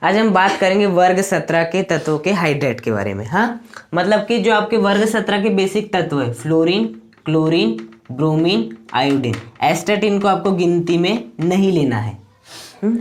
आज हम बात करेंगे वर्ग 17 के तत्वों के हाइड्रेट के बारे में। हाँ, मतलब कि जो आपके वर्ग 17 के बेसिक तत्व है, फ्लोरीन, क्लोरीन, ब्रोमीन, आयोडीन। एस्टेटिन को आपको गिनती में नहीं लेना है।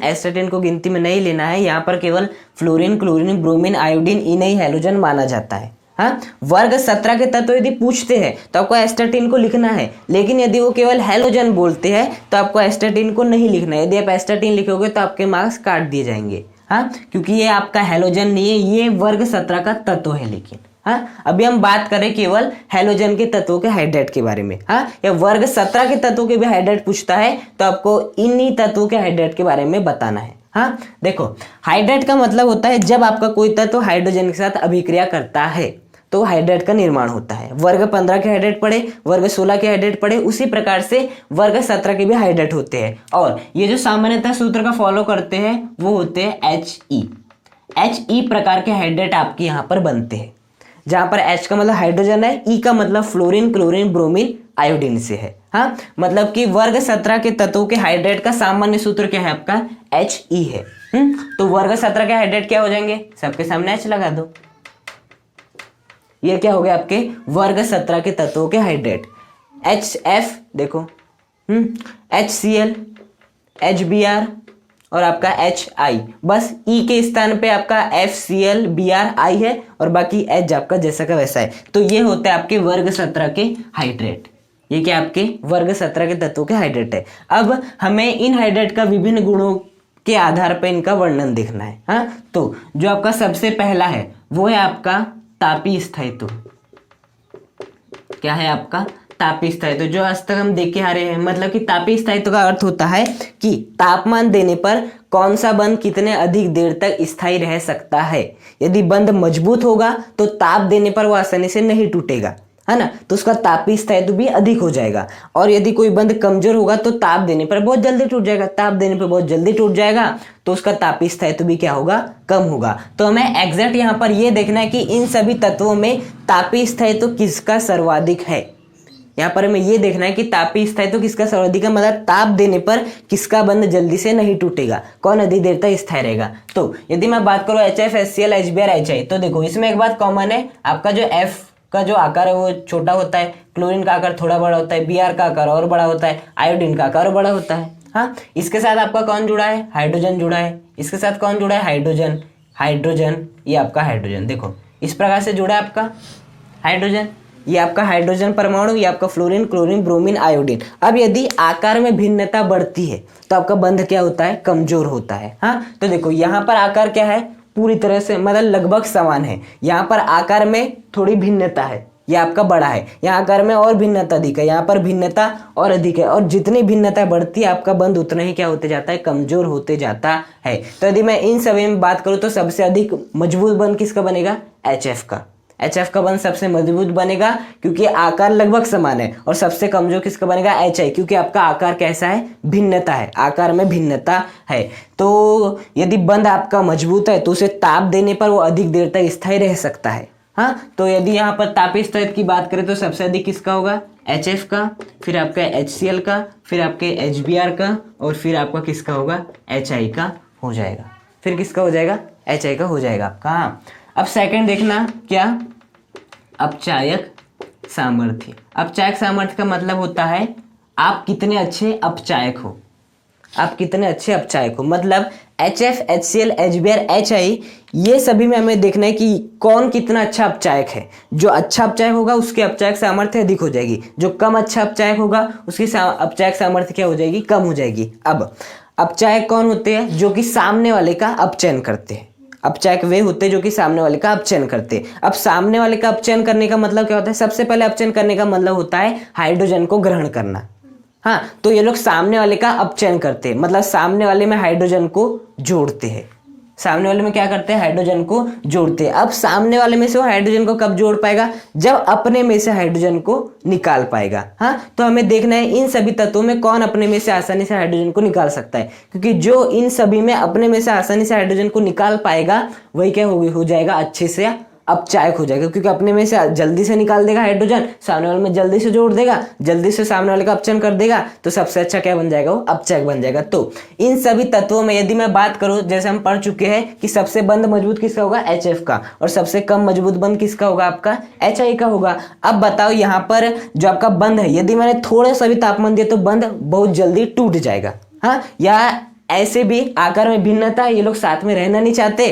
एस्टेटिन को गिनती में नहीं लेना है। यहाँ पर केवल फ्लोरीन, क्लोरीन, ब्रोमीन, आयोडीन इन्हें हैलोजन माना जाता है। हाँ, वर्ग 17 के तत्व यदि पूछते हैं तो आपको एस्टेटिन को लिखना है, लेकिन यदि वो केवल हैलोजन बोलते हैं तो आपको एस्टेटिन को नहीं लिखना है। यदि आप एस्टेटिन लिखोगे तो आपके मार्क्स काट दिए जाएंगे। हाँ, क्योंकि ये आपका हैलोजन नहीं है, ये वर्ग 17 का तत्व है। लेकिन हाँ, अभी हम बात करें केवल हैलोजन के तत्वों के हाइड्रेट के बारे में। हाँ, या वर्ग 17 के तत्वों के भी हाइड्रेट पूछता है तो आपको इन्हीं तत्वों के हाइड्रेट के बारे में बताना है। हाँ, देखो, हाइड्रेट का मतलब होता है जब आपका कोई तत्व हाइड्रोजन के साथ अभिक्रिया करता है तो हाइड्रेट का निर्माण होता है। वर्ग 15 के हाइड्रेट पढ़े, वर्ग 16 के हाइड्रेट पढ़े, उसी प्रकार से वर्ग 17 के भी हाइड्रेट होते हैं। और ये जो सामान्यतः सूत्र का फॉलो करते हैं वो होते हैं HE प्रकार के हाइड्रेट आपके यहाँ पर बनते हैं, जहां पर H का मतलब हाइड्रोजन है, E का मतलब फ्लोरीन, क्लोरीन, ब्रोमीन, आयोडीन से है। हाँ, मतलब कि वर्ग 17 के तत्वों के हाइड्रेट का सामान्य सूत्र क्या है आपका, HE है। तो वर्ग 17 के हाइड्रेट क्या हो जाएंगे, सबके सामने H लगा दो। ये क्या हो गया आपके वर्ग 17 के तत्वों के हाइड्रेट। HF देखो, HCl, HBr और आपका HI। बस E के स्थान पे आपका FCl, Br, I है और बाकी H आपका जैसा का वैसा है। तो ये होते हैं आपके वर्ग 17 के हाइड्रेट। ये क्या आपके वर्ग 17 के तत्वों के हाइड्रेट है। अब हमें इन हाइड्रेट का विभिन्न गुणों के आधार पर इनका वर्णन देखना है। हाँ, तो जो आपका सबसे पहला है वो है आपका तापीय स्थायित्व। क्या है आपका तापीय स्थायित्व, जो आज तक हम देख के आ रहे हैं। मतलब कि तापीय स्थायित्व का अर्थ होता है कि तापमान देने पर कौन सा बंध कितने अधिक देर तक स्थायी रह सकता है। यदि बंध मजबूत होगा तो ताप देने पर वो आसानी से नहीं टूटेगा, है ना, तो उसका तापीय स्थायित्व भी अधिक हो जाएगा। और यदि कोई बंध कमजोर होगा तो ताप देने पर बहुत जल्दी टूट जाएगा। ताप देने पर बहुत जल्दी टूट जाएगा तो उसका तापीय स्थायित्व भी क्या होगा, कम होगा। तो हमें एग्जैक्ट यहाँ पर ये देखना है कि इन सभी तत्वों में तापीय स्थायित्व किसका सर्वाधिक है। यहाँ पर हमें ये देखना है कि तापीय स्थायित्व किसका सर्वाधिक है, मतलब ताप देने पर किसका बंध जल्दी से नहीं टूटेगा, कौन अधिक देर तक स्थायी रहेगा। तो यदि मैं बात करूँ HF, HCl, HBr, HI, तो देखो इसमें एक बात कॉमन है, आपका जो F का जो आकार है वो छोटा होता है, क्लोरीन का आकार थोड़ा बड़ा होता है, Br का आकार और बड़ा होता है, आयोडीन का आकार बड़ा होता है। हाँ, इसके साथ आपका कौन जुड़ा है, हाइड्रोजन जुड़ा है। इसके साथ कौन जुड़ा है, हाइड्रोजन, ये आपका हाइड्रोजन देखो इस प्रकार से जुड़ा है आपका हाइड्रोजन। ये आपका हाइड्रोजन परमाणु, ये आपका फ्लोरीन, क्लोरीन, ब्रोमीन, आयोडीन। अब यदि आकार में भिन्नता बढ़ती है तो आपका बंध क्या होता है, कमजोर होता है। हाँ, तो देखो यहाँ पर आकार क्या है, पूरी तरह से मतलब लगभग समान है। यहाँ पर आकार में थोड़ी भिन्नता है, यह आपका बड़ा है। यहाँ आकार में और भिन्नता अधिक है, यहाँ पर भिन्नता और अधिक है। और जितनी भिन्नता बढ़ती है आपका बंध उतना ही क्या होते जाता है, कमजोर होते जाता है। तो यदि मैं इन सभी में बात करूँ तो सबसे अधिक मजबूत बंध किसका बनेगा, HF का। HF का बंध सबसे मजबूत बनेगा क्योंकि आकार लगभग समान है। और सबसे कमजोर किसका बनेगा, HI, क्योंकि आपका आकार कैसा है, भिन्नता है, आकार में भिन्नता है। तो यदि बंध आपका मजबूत है तो उसे ताप देने पर वो अधिक देर तक स्थायी रह सकता है। हाँ, तो यदि यहाँ पर तापीय स्थायित्व की बात करें तो सबसे अधिक किसका होगा, HF का, फिर आपका HCl का, फिर आपके HBr का और फिर आपका किसका होगा, HI का हो जाएगा। फिर किसका हो जाएगा, HI का हो जाएगा। कहाँ, अब सेकंड देखना, क्या, अपचायक सामर्थ्य। अपचायक सामर्थ्य का मतलब होता है आप कितने अच्छे अपचायक हो, आप कितने अच्छे अपचायक हो। मतलब HF, HCl, HBr, HI, ये सभी में हमें देखना है कि कौन कितना अच्छा अपचायक है। जो अच्छा अपचायक होगा उसकी अपचायक सामर्थ्य अधिक हो जाएगी, जो कम अच्छा अपचायक होगा उसकी अपचायक सामर्थ्य क्या हो जाएगी, कम हो जाएगी। अब अपचायक कौन होते हैं, जो कि सामने वाले का अपचयन करते हैं। अपचायक वे होते हैं जो कि सामने वाले का अपचयन करते हैं। अब सामने वाले का अपचयन करने का मतलब क्या होता है, सबसे पहले अपचयन करने का मतलब होता है हाइड्रोजन को ग्रहण करना। हाँ, तो ये लोग सामने वाले का अपचयन करते हैं, मतलब सामने वाले में हाइड्रोजन को जोड़ते हैं। सामने वाले में क्या करते हैं, हाइड्रोजन को जोड़ते हैं। अब सामने वाले में से वो हाइड्रोजन को कब जोड़ पाएगा, जब अपने में से हाइड्रोजन को निकाल पाएगा। हाँ, तो हमें देखना है इन सभी तत्वों में कौन अपने में से आसानी से हाइड्रोजन को निकाल सकता है, क्योंकि जो इन सभी में अपने में से आसानी से हाइड्रोजन को निकाल पाएगा वही क्या हो जाएगा, अच्छे से अपचायक हो जाएगा, क्योंकि अपने में से जल्दी से निकाल देगा हाइड्रोजन, सामने वाले में जल्दी से जोड़ देगा, जल्दी से सामने वाले का अपचयन कर देगा, तो सबसे अच्छा क्या बन जाएगा, वो अपचायक बन जाएगा। तो इन सभी तत्वों में यदि मैं बात करूं, जैसे हम पढ़ चुके हैं कि सबसे बंध मजबूत किसका होगा, HF का, और सबसे कम मजबूत बंध किसका होगा, आपका HI का होगा। अब बताओ यहाँ पर जो आपका बंध है, यदि मैंने थोड़ा सा भी तापमान दिया तो बंध बहुत जल्दी टूट जाएगा। हाँ, या ऐसे भी आकार में भिन्नता, ये लोग साथ में रहना नहीं चाहते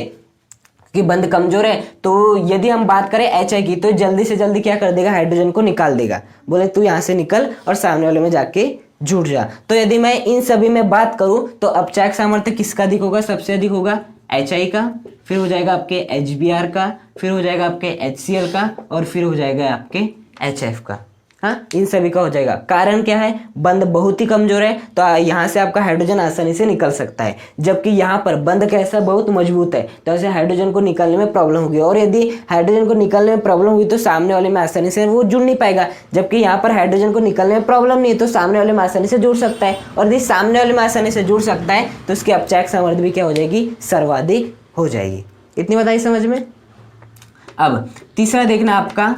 कि बंध कमजोर है, तो यदि हम बात करें HI की, तो जल्दी से जल्दी क्या कर देगा, हाइड्रोजन को निकाल देगा, बोले तू यहाँ से निकल और सामने वाले में जाके जुड़ जा। तो यदि मैं इन सभी में बात करूं तो अपचायक सामर्थ्य किसका अधिक होगा, सबसे अधिक होगा HI का, फिर हो जाएगा आपके HBr का, फिर हो जाएगा आपके HCl का, और फिर हो जाएगा आपके HF का। हाँ, इन सभी का हो जाएगा। कारण क्या है, बंध बहुत ही कमजोर है, तो यहाँ से आपका हाइड्रोजन आसानी से निकल सकता है, जबकि यहाँ पर बंध कैसा, बहुत मजबूत है, तो ऐसे हाइड्रोजन को निकालने में प्रॉब्लम होगी, और यदि हाइड्रोजन को निकालने में प्रॉब्लम हुई तो सामने वाले में आसानी से वो जुड़ नहीं पाएगा, जबकि यहाँ पर हाइड्रोजन को निकालने में प्रॉब्लम नहीं है तो सामने वाले में आसानी से जुड़ सकता है, और यदि सामने वाले में आसानी से जुड़ सकता है तो उसकी अपचायक सामर्थ्य भी क्या हो जाएगी, सर्वाधिक हो जाएगी। इतनी बताइए समझ में। अब तीसरा देखना आपका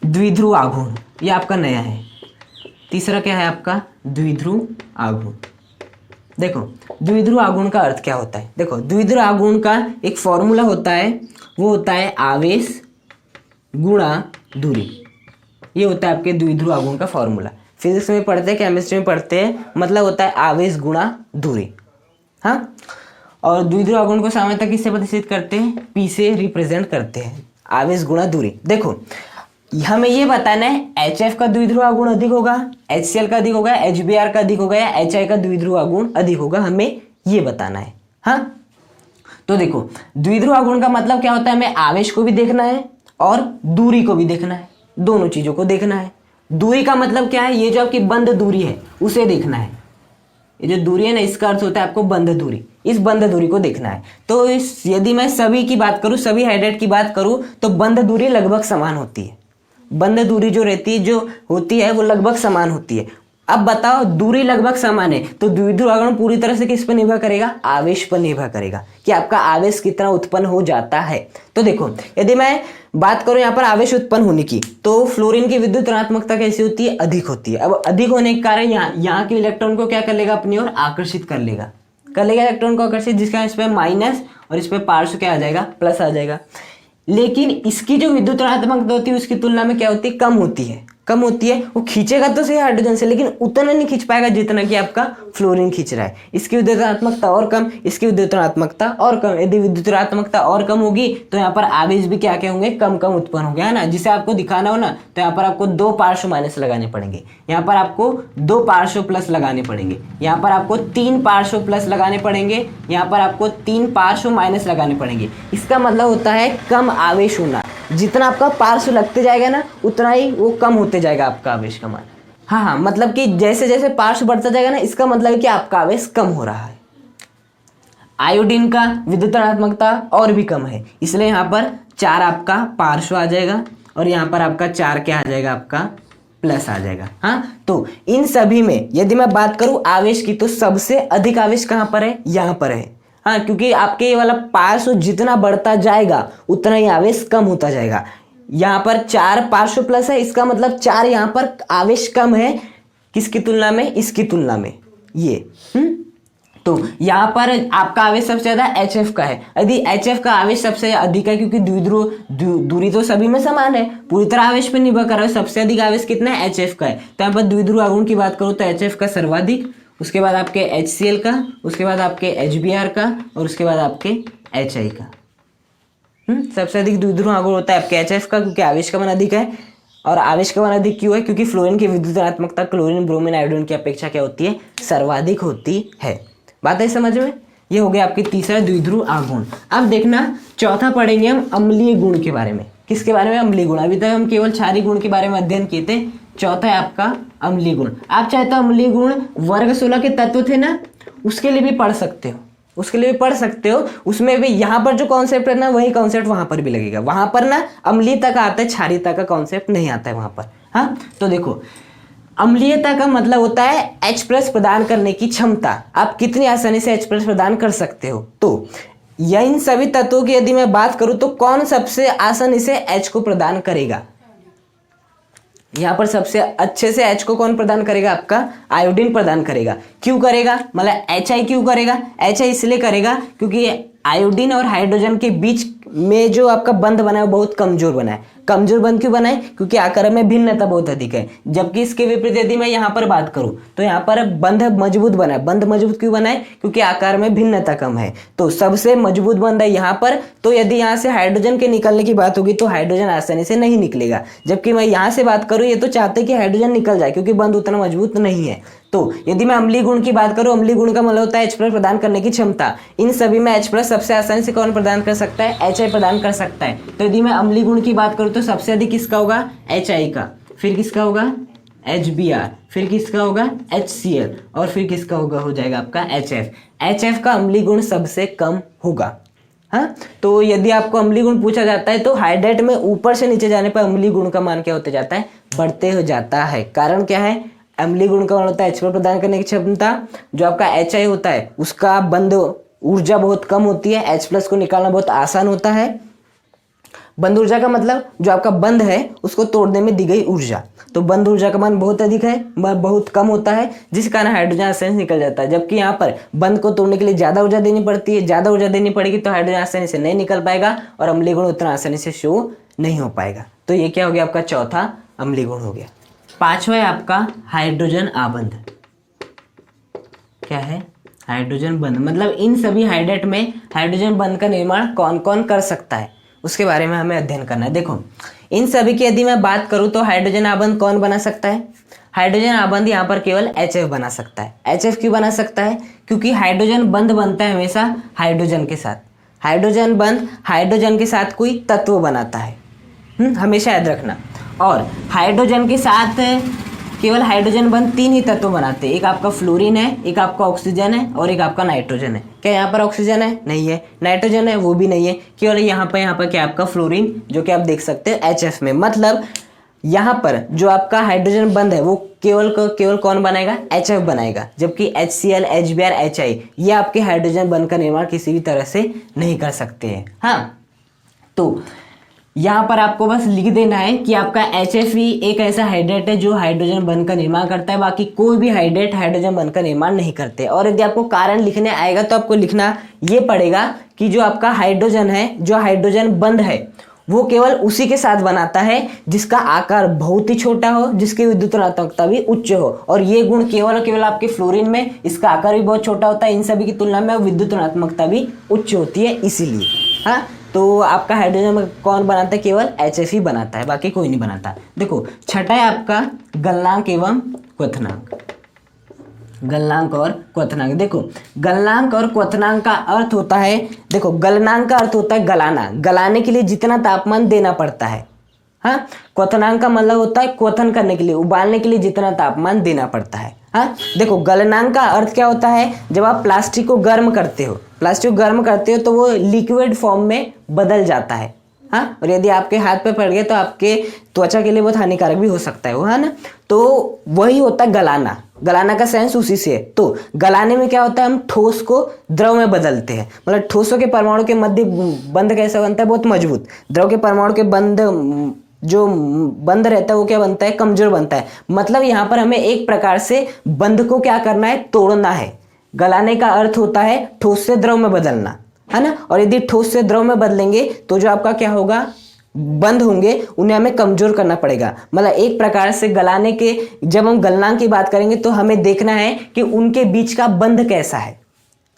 द्विध्रुव आघूर्ण, ये आपका नया है। तीसरा क्या है आपका, द्विध्रुव आघूर्ण। देखो द्विध्रुव आघूर्ण का अर्थ क्या होता है, देखो द्विध्रुव आघूर्ण का एक फॉर्मूला होता है, वो होता है आवेश गुणा दूरी। ये होता है आपके द्विध्रुव आघूर्ण का फॉर्मूला। फिजिक्स में पढ़ते हैं, केमिस्ट्री में पढ़ते हैं, मतलब होता है आवेश गुणा दूरी। हाँ, और द्विध्रुव आघूर्ण को सामान्यतः किससे प्रतिष्ठित करते हैं, P से रिप्रेजेंट करते हैं, आवेश गुणा दूरी। देखो हमें ये बताना है HF का द्विध्रुव आघूर्ण अधिक होगा, HCl का अधिक होगा, HBr का अधिक होगा, या HI का द्विध्रुव आघूर्ण अधिक होगा, हमें ये बताना है। हाँ, तो देखो द्विध्रुव आघूर्ण का मतलब क्या होता है, हमें आवेश को भी देखना है और दूरी को भी देखना है, दोनों चीजों को देखना है। दूरी का मतलब क्या है, ये जो आपकी बंध दूरी है उसे देखना है, ये जो दूरी है ना, इसका अर्थ होता है आपको बंध दूरी, इस बंध दूरी को देखना है। तो इस यदि मैं सभी की बात करूं, सभी हाइड्रेट की बात करूं, तो बंध दूरी लगभग समान होती है, बंध दूरी जो रहती है, जो होती है वो लगभग समान होती है। अब बताओ दूरी लगभग समान है तो द्विध्रुव आघूर्ण पूरी तरह से किस पर निर्भर करेगा, आवेश पर निर्भर करेगा, कि आपका आवेश कितना उत्पन्न हो जाता है। तो देखो यदि मैं बात करूं यहाँ पर आवेश उत्पन्न होने की, तो फ्लोरीन की विद्युत ऋणात्मकता कैसी होती है, अधिक होती है। अब अधिक होने के कारण यहाँ के इलेक्ट्रॉन को क्या कर लेगा, अपनी ओर आकर्षित कर लेगा इलेक्ट्रॉन को आकर्षित, जिसका इस पर माइनस और इस पर पार्श्व क्या आ जाएगा, प्लस आ जाएगा। लेकिन इसकी जो विद्युत ऋणात्मकता होती है उसकी तुलना में क्या होती है, कम होती है। वो खींचेगा तो सही हाइड्रोजन से, लेकिन उतना नहीं खींच पाएगा जितना कि आपका फ्लोरीन खींच रहा है। इसकी विद्युत ऋणात्मकता और कम, इसकी विद्युत ऋणात्मकता और कम। यदि विद्युत ऋणात्मकता और कम होगी तो यहाँ पर आवेश भी क्या क्या होंगे, कम उत्पन्न होंगे, है ना। जिसे आपको दिखाना हो ना, तो यहाँ पर आपको 2 पार्श्व माइनस लगाने पड़ेंगे, यहाँ पर आपको 2 पार्श्व प्लस लगाने पड़ेंगे, यहाँ पर आपको 3 पार्श्व प्लस लगाने पड़ेंगे, यहाँ पर आपको 3 पार्श्व माइनस लगाने पड़ेंगे। इसका मतलब होता है कम आवेश होना। जितना आपका पार्श्व लगते जाएगा ना, उतना ही वो कम होते जाएगा आपका आवेश का मान। हाँ, मतलब कि जैसे जैसे पार्श्व बढ़ता जाएगा ना, इसका मतलब है कि आपका आवेश कम हो रहा है। आयोडीन का विद्युत ऋणात्मकता और भी कम है, इसलिए यहाँ पर 4 आपका पार्श्व आ जाएगा और यहाँ पर आपका 4 क्या आ जाएगा, आपका प्लस आ जाएगा। हाँ, तो इन सभी में यदि मैं बात करूं आवेश की, तो सबसे अधिक आवेश कहाँ पर है, यहाँ पर है। हाँ, क्योंकि आपके ये वाला पार्श्व जितना बढ़ता जाएगा उतना ही आवेश कम होता जाएगा। यहाँ पर 4 पार्श्व प्लस है, इसका मतलब 4 यहाँ पर आवेश कम है, किसकी तुलना में, इसकी तुलना में ये। तो यहाँ पर आपका आवेश सबसे ज्यादा HF का है। यदि HF का आवेश सबसे अधिक है, क्योंकि द्विध्रुव दूरी तो सभी में समान है, पूरी तरह आवेश पर निर्भर कर रहा है, सबसे अधिक आवेश कितना है, HF का है। तो यहाँ पर द्विध्रुव आघूर्ण की बात करूँ तो HF का सर्वाधिक, उसके बाद आपके HCl का, उसके बाद आपके HBr का, और उसके बाद आपके HI का। सबसे अधिक द्विध्रुव आघूर्ण होता है आपके HF का, क्योंकि आवेश का मान अधिक है। और आवेश का मान अधिक क्यों है, क्योंकि फ्लोरीन की विद्युत ऋणात्मकता क्लोरीन, ब्रोमीन, आयोडीन की अपेक्षा क्या होती है, सर्वाधिक होती है। बात है समझ में। ये हो गया आपके तीसरा द्विध्रुव आघूर्ण। अब देखना चौथा पढ़ेंगे हम अम्लीय गुण के बारे में। किसके बारे में, अम्लीय गुण। अभी तक हम केवल क्षारीय गुण के बारे में अध्ययन किए थे, चौथा है आपका अम्लीय गुण। आप चाहे तो अम्लीय गुण वर्ग 16 के तत्व थे ना, उसके लिए भी पढ़ सकते हो, उसमें भी यहाँ पर जो कॉन्सेप्ट है ना, वही कॉन्सेप्ट वहां पर भी लगेगा। वहां पर ना अम्लीयता का आता है, क्षारीयता का कॉन्सेप्ट नहीं आता है वहां पर। हाँ, तो देखो अम्लीयता का मतलब होता है H+ प्रदान करने की क्षमता, आप कितनी आसानी से H+ प्रदान कर सकते हो। तो या इन सभी तत्वों की यदि मैं बात करूं तो कौन सबसे आसानी से H को प्रदान करेगा? यहाँ पर सबसे अच्छे से H को कौन प्रदान करेगा? आपका आयोडीन प्रदान करेगा। क्यों करेगा? मतलब HI क्यों करेगा? HI इसलिए करेगा क्योंकि आयोडीन और हाइड्रोजन के बीच में जो आपका बंध बना है वो बहुत कमजोर बना है। कमजोर बंध क्यों बना है? क्योंकि आकार में भिन्नता बहुत अधिक है। जबकि इसके विपरीत यदि मैं यहाँ पर बात करूँ तो यहाँ पर बंध मजबूत बना है। बंध मजबूत क्यों बना है? क्योंकि आकार में भिन्नता कम है। तो सबसे मजबूत बंध है यहाँ पर। तो यदि यहाँ से हाइड्रोजन के निकलने की बात होगी तो हाइड्रोजन आसानी से नहीं निकलेगा। जबकि मैं यहाँ से बात करूँ ये तो चाहते हैं कि हाइड्रोजन निकल जाए क्योंकि बंध उतना मजबूत नहीं है। तो यदि मैं अम्लीय गुण की बात करूं, अम्लीय गुण का मतलब होता है H+ प्रदान करने की क्षमता। इन सभी में H+ सबसे आसानी से कौन प्रदान कर सकता है? HI प्रदान कर सकता है। तो यदि मैं अम्लीय गुण की बात करूं तो सबसे अधिक किसका होगा? HI का, फिर किसका होगा? HBr, फिर किसका होगा? HCl, और फिर किसका होगा? हो जाएगा आपका HF। HF का अम्लीय गुण सबसे कम होगा। हाँ, तो यदि आपको अम्लीय गुण पूछा जाता है तो हाइड्रेट में ऊपर से नीचे जाने पर अम्लीय गुण का मान क्या होते जाता है? बढ़ते हो जाता है। कारण क्या है? अम्लीय गुण का मान होता है H+ प्रदान करने की क्षमता। जो आपका HI होता है उसका बंध ऊर्जा बहुत कम होती है, H+ को निकालना बहुत आसान होता है। बंध ऊर्जा का मतलब जो आपका बंध है उसको तोड़ने में दी गई ऊर्जा। तो बंध ऊर्जा का मान बहुत अधिक है, बहुत कम होता है, जिस कारण हाइड्रोजन आसानी से निकल जाता है। जबकि यहाँ पर बंध को तोड़ने के लिए ज़्यादा ऊर्जा देनी पड़ती है। ज़्यादा ऊर्जा देनी पड़ेगी तो हाइड्रोजन आसानी से नहीं निकल पाएगा और अम्लीय गुण उतना आसानी से शो नहीं हो पाएगा। तो ये क्या हो गया? आपका चौथा अम्लीय गुण हो गया। पांचवा है आपका हाइड्रोजन आबंध। क्या है? हाइड्रोजन बंध। मतलब इन सभी हाइड्रेट में हाइड्रोजन बंध का निर्माण कौन कौन कर सकता है उसके बारे में हमें अध्ययन करना है। देखो, इन सभी की यदि मैं बात करूं तो हाइड्रोजन आबंध कौन बना सकता है? हाइड्रोजन आबंध यहाँ पर केवल HF बना सकता है। HF क्यों बना सकता है? क्योंकि हाइड्रोजन बंध बनता है हमेशा हाइड्रोजन के साथ। हाइड्रोजन बंध हाइड्रोजन के साथ कोई तत्व बनाता है, हमेशा याद रखना। और हाइड्रोजन के साथ केवल हाइड्रोजन बंध 3 ही तत्व बनाते हैं। एक आपका फ्लोरीन है, एक आपका ऑक्सीजन है और एक आपका नाइट्रोजन है। क्या यहाँ पर ऑक्सीजन है? नहीं है। नाइट्रोजन है? वो भी नहीं है। केवल यहाँ पर क्या आपका फ्लोरीन, जो कि आप देख सकते हैं HF में। मतलब यहाँ पर जो आपका हाइड्रोजन बंध है वो केवल कौन बनाएगा? HF बनाएगा। जबकि HCl, HBr, HI ये आपके हाइड्रोजन बंध का निर्माण किसी भी तरह से नहीं कर सकते हैं। हाँ, तो यहाँ पर आपको बस लिख देना है कि आपका HF ही एक ऐसा हाइड्रेट है जो हाइड्रोजन बंध का निर्माण करता है। बाकी कोई भी हाइड्रेट हाइड्रोजन बंध का निर्माण नहीं करते। और यदि आपको कारण लिखने आएगा तो आपको लिखना ये पड़ेगा कि जो आपका हाइड्रोजन है, जो हाइड्रोजन बंध है वो केवल उसी के साथ बनाता है जिसका आकार बहुत ही छोटा हो, जिसकी विद्युत ऋणात्मकता भी उच्च हो। और ये गुण केवल आपके फ्लोरीन में, इसका आकार भी बहुत छोटा होता है। इन सभी की तुलना में विद्युत ऋणात्मकता भी उच्च होती है इसीलिए। हाँ, तो आपका हाइड्रोजन कौन बनाता है? केवल HF ही बनाता है, बाकी कोई नहीं बनाता। देखो, छठा है आपका गलनांक एवं क्वथनांक। गलनांक और क्वथनांक। देखो, गलनांक और क्वथनांक का अर्थ होता है, देखो गलनांक का अर्थ होता है गलाना, गलाने के लिए जितना तापमान देना पड़ता है। हाँ, क्वथनांक का मतलब होता है क्वथन करने के लिए, उबालने के लिए जितना तापमान देना पड़ता है। हाँ, देखो गलनांक का अर्थ क्या होता है? जब आप प्लास्टिक को गर्म करते हो, तो वो लिक्विड फॉर्म में बदल जाता है। हाँ, और यदि आपके हाथ पे पड़ गया तो आपके त्वचा के लिए बहुत हानिकारक भी हो सकता है वो, है ना। तो वही होता है गलाना। गलाना का सेंस उसी से है। तो गलाने में क्या होता है? हम ठोस को द्रव में बदलते हैं। मतलब ठोसों के परमाणु के मध्य बंध कैसा बनता है? बहुत मजबूत। द्रव के परमाणु के बंध जो बंध रहता है वो क्या बनता है? कमजोर बनता है। मतलब यहाँ पर हमें एक प्रकार से बंध को क्या करना है? तोड़ना है। गलाने का अर्थ होता है ठोस से द्रव में बदलना, है ना। और यदि ठोस से द्रव में बदलेंगे तो जो आपका क्या होगा? बंध होंगे उन्हें हमें कमजोर करना पड़ेगा। मतलब एक प्रकार से गलाने के, जब हम गलनांक की बात करेंगे तो हमें देखना है कि उनके बीच का बंध कैसा है।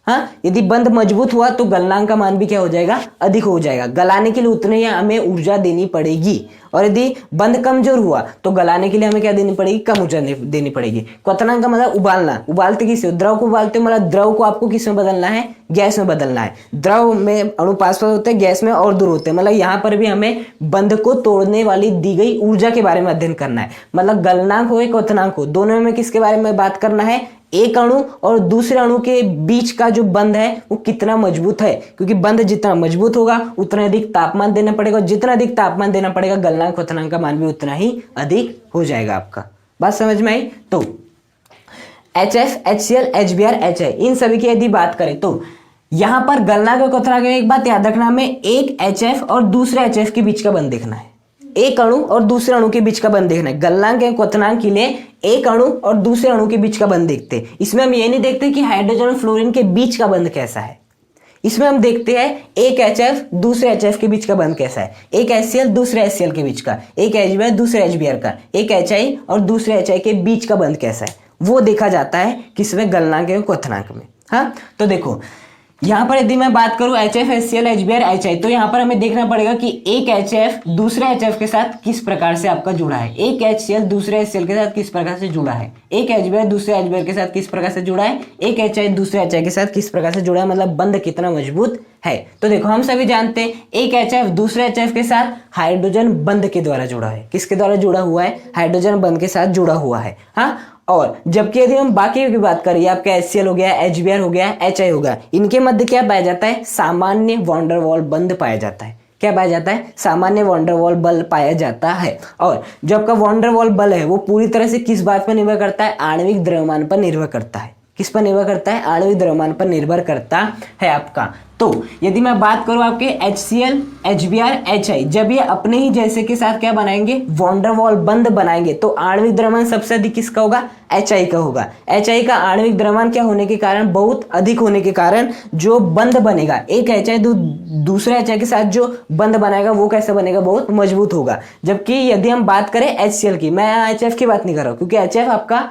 हाँ, यदि बंध मजबूत हुआ तो गलनांक का मान भी क्या हो जाएगा? अधिक हो जाएगा। गलाने के लिए उतने ही हमें ऊर्जा देनी पड़ेगी। और यदि बंध कमजोर हुआ तो गलाने के लिए हमें क्या देनी पड़ेगी? कम ऊर्जा देनी पड़ेगी। क्वथनांक का मतलब उबालना। उबालते किसे? द्रव को उबालते हो, मतलब द्रव को आपको किस में बदलना है? गैस में बदलना है। द्रव में अणु पास होते हैं, गैस में और दूर होते हैं। मतलब यहाँ पर भी हमें बंध को तोड़ने वाली दी गई ऊर्जा के बारे में अध्ययन करना है। मतलब गलनांक हो या क्वथनांक हो, दोनों में किसके बारे में बात करना है? एक अणु और दूसरे अणु के बीच का जो बंध है वो कितना मजबूत है। क्योंकि बंध जितना मजबूत होगा उतना अधिक तापमान देना पड़ेगा, और जितना अधिक तापमान देना पड़ेगा गलनांक क्वथनांक का मान भी उतना ही अधिक हो जाएगा। आपका बात समझ में आई? तो HF, HCl, HBr, HI इन सभी की यदि बात करें तो यहां पर गलनांक और क्वथनांक में एक बात याद रखना, हमें एक HF और दूसरे HF के बीच का बंध देखना है, एक अणु और दूसरे अणु के बीच का बंध देखना है। गलनांक या क्वथनांक के लिए एक अणु और दूसरे अणु के बीच का बंध देखते हैं। इसमें हम ये नहीं देखते कि हाइड्रोजन और फ्लोरीन के बीच का बंध कैसा है, इसमें हम देखते हैं एक HF दूसरे HF के बीच का बंध कैसा है, एक HCl दूसरे HCl के बीच का, एक HBr दूसरे HBr का, एक HI और दूसरे HI के बीच का बंध कैसा है, वो देखा जाता है किसमें, गलनांक एवं क्वथनांक में। हाँ, तो देखो यहाँ पर यदि मैं बात करूं HF, HCl, HBr, HI, तो यहाँ पर हमें देखना पड़ेगा कि एक HF दूसरे HF के साथ किस प्रकार से आपका जुड़ा है, एक HCl दूसरे HCl के साथ किस प्रकार से जुड़ा है, एक HBr दूसरे HBr के साथ किस प्रकार से जुड़ा है, एक HI दूसरे HI के साथ किस प्रकार से जुड़ा है, मतलब बंध कितना मजबूत है। तो देखो हम सभी जानते हैं एक HF दूसरे HF के साथ हाइड्रोजन बंध के द्वारा जुड़ा है, किसके द्वारा जुड़ा हुआ है, हाइड्रोजन बंध के साथ जुड़ा हुआ है। हाँ, और जबकि यदि हम बाकी की बात करें, आपका HCl हो गया, HBr हो गया, HI हो गया, इनके मध्य क्या पाया जाता है, सामान्य वॉन डेर वाल्स बंध पाया जाता है। क्या पाया जाता है, सामान्य वॉन डेर वाल्स बल पाया जाता है। और जो आपका वॉन डेर वाल्स बल है वो पूरी तरह से किस बात पर निर्भर करता है, आणविक द्रव्यमान पर निर्भर करता है। किस पर निर्भर करता है, आणविक द्रव्यमान पर निर्भर करता है आपका। तो यदि मैं बात करूं आपके HCl, HBr, HI, जब ये अपने ही जैसे के साथ क्या बनाएंगे, वॉन डेर वाल्स बंध बनाएंगे, तो आणविक द्रव्यमान सबसे अधिक किसका होगा, HI का होगा। HI का आणविक द्रव्यमान क्या होने के कारण, बहुत अधिक होने के कारण जो बंध बनेगा, एक HI दूसरे HI के साथ जो बंध बनाएगा वो कैसा बनेगा, बहुत मजबूत होगा। जबकि यदि हम बात करें HCl की, मैं यहाँ HF की बात नहीं कर रहा हूँ क्योंकि HF आपका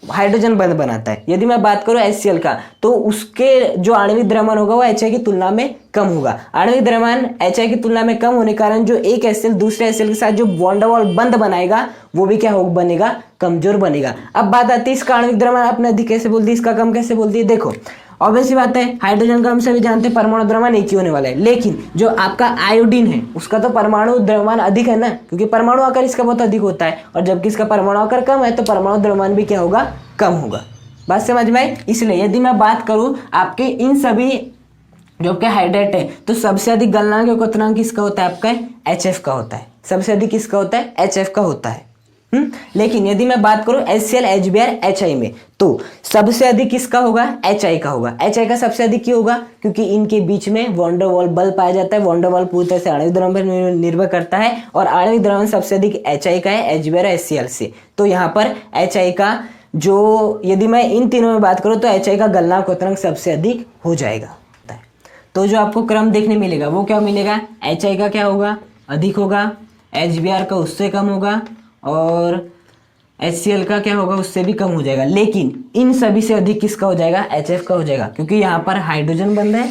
हाइड्रोजन बंध बनाता है। यदि मैं बात करूं HCl का, तो उसके जो आणविक द्रव्यमान होगा वो HI की तुलना में कम होगा। आणविक द्रव्यमान HI की तुलना में कम होने के कारण जो एक HCl दूसरे HCl के साथ जो वॉन डेर वाल्स बंध बनाएगा वो भी क्या होगा, बनेगा, कमजोर बनेगा। अब बात आती है इसका आणविक द्रव्यमान आपने अधिक कैसे बोल दी, इसका कम कैसे बोल दी। देखो ऑब्वियस सी बात है, हाइड्रोजन का हम सभी जानते हैं परमाणु द्रव्यमान एक ही होने वाला है, लेकिन जो आपका आयोडीन है उसका तो परमाणु द्रव्यमान अधिक है ना, क्योंकि परमाणु आकार इसका बहुत अधिक होता है, और जबकि इसका परमाणु आकार कम है तो परमाणु द्रव्यमान भी क्या होगा, कम होगा। बात समझ में आई। इसलिए यदि मैं बात करूं आपके इन सभी जो आपके हाइड्रेट है, तो सबसे अधिक गलनांक और क्वथनांक किसका होता है, आपका HF का होता है। सबसे अधिक किसका होता है, HF का होता है। लेकिन यदि मैं बात करूं HCl, HBr, HI में, तो सबसे अधिक किसका होगा, HI का होगा। HI का सबसे अधिक क्यों होगा, क्योंकि इनके बीच में वॉन डेर वाल्स बल पाया जाता है। वॉन डेर वाल्स पूरी तरह से आणविक द्रव्यमान पर निर्भर करता है, और आणविक द्रव्यमान सबसे अधिक HI का है, HBr, HCl से। तो यहाँ पर HI का जो, यदि मैं इन तीनों में बात करूं तो HI का गलनांक क्वथनांक सबसे अधिक हो जाएगा। तो जो आपको क्रम देखने मिलेगा वो क्या मिलेगा, HI का क्या होगा, अधिक होगा, HBr का उससे कम होगा, और HCl का क्या होगा, उससे भी कम हो जाएगा। लेकिन इन सभी से अधिक किसका हो जाएगा, HF का हो जाएगा, क्योंकि यहाँ पर हाइड्रोजन बंध है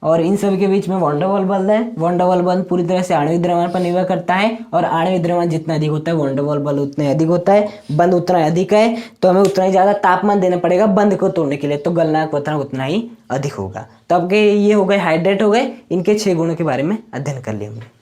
और इन सभी के बीच में वॉन डेर वाल्स बंध है। वॉन डेर वाल्स बंध पूरी तरह से आणविक द्रव्यमान पर निर्भर करता है, और आणविक द्रव्यमान जितना अधिक होता है वॉन डेर वाल्स बल उतना अधिक होता है, बंध उतना अधिक है, तो हमें उतना ही ज़्यादा तापमान देना पड़ेगा बंध को तोड़ने के लिए, तो गलनांक क्वथनांक उतना ही अधिक होगा। तो आपके ये हो गए हाइड्रेट हो गए, इनके 6 गुणों के बारे में अध्ययन कर लिया हमने।